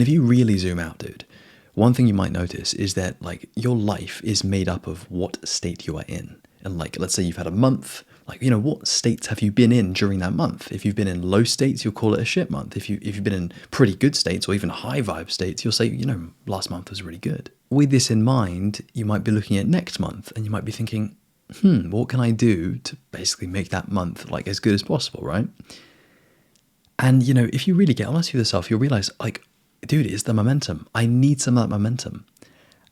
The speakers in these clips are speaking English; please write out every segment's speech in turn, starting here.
If you really zoom out, dude, one thing you might notice is that like your life is made up of what state you are in. And like, let's say you've had a month, like, what states have you been in during that month? If you've been in low states, you'll call it a shit month. If you've been in pretty good states or even high vibe states, you'll say, last month was really good. With this in mind, you might be looking at next month and you might be thinking, what can I do to basically make that month like as good as possible, right? And, if you really get honest with yourself, you'll realize like, dude, it's the momentum. I need some of that momentum.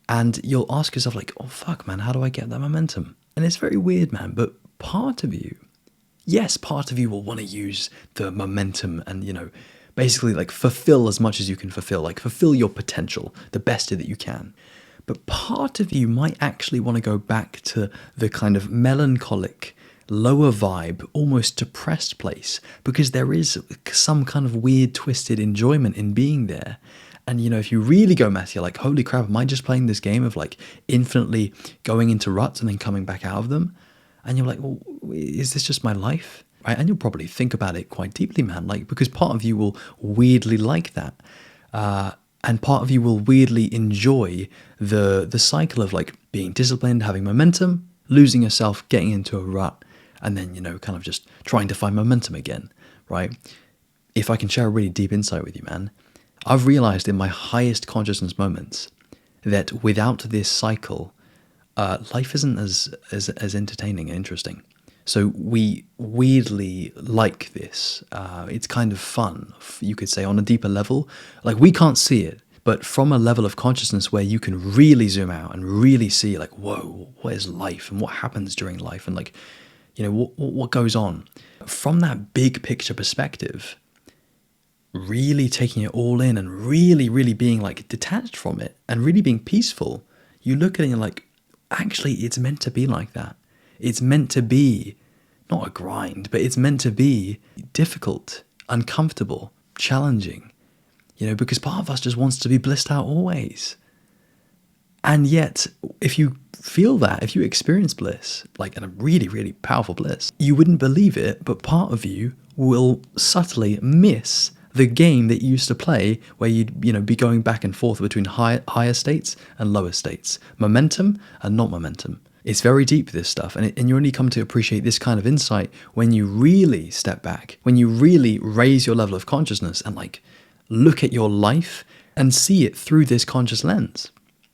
And you'll ask yourself like, oh, fuck, man, how do I get that momentum? And it's very weird, man, but part of you will want to use the momentum and, basically like fulfill as much as you can fulfill, like fulfill your potential, the best that you can. But part of you might actually want to go back to the kind of melancholic, lower vibe, almost depressed place, because there is some kind of weird, twisted enjoyment in being there. And, if you really go messy, you're like, holy crap, am I just playing this game of like infinitely going into ruts and then coming back out of them? And you're like, well, is this just my life? Right? And you'll probably think about it quite deeply, man, like, because part of you will weirdly like that. And part of you will weirdly enjoy the cycle of like being disciplined, having momentum, losing yourself, getting into a rut, and then, kind of just trying to find momentum again, right? If I can share a really deep insight with you, man, I've realized in my highest consciousness moments that without this cycle, life isn't as entertaining and interesting. So we weirdly like this. It's kind of fun, you could say, on a deeper level. Like we can't see it, but from a level of consciousness where you can really zoom out and really see like, whoa, what is life and what happens during life and like, what goes on. From that big picture perspective, really taking it all in and really, really being like detached from it and really being peaceful, you look at it and you're like, actually, it's meant to be like that. It's meant to be not a grind, but it's meant to be difficult, uncomfortable, challenging, because part of us just wants to be blissed out always. And yet, if you feel that, if you experience bliss, like in a really, really powerful bliss, you wouldn't believe it, but part of you will subtly miss the game that you used to play where you'd be going back and forth between higher states and lower states, momentum and not momentum. It's very deep, this stuff, and you only come to appreciate this kind of insight when you really step back, when you really raise your level of consciousness and like look at your life and see it through this conscious lens.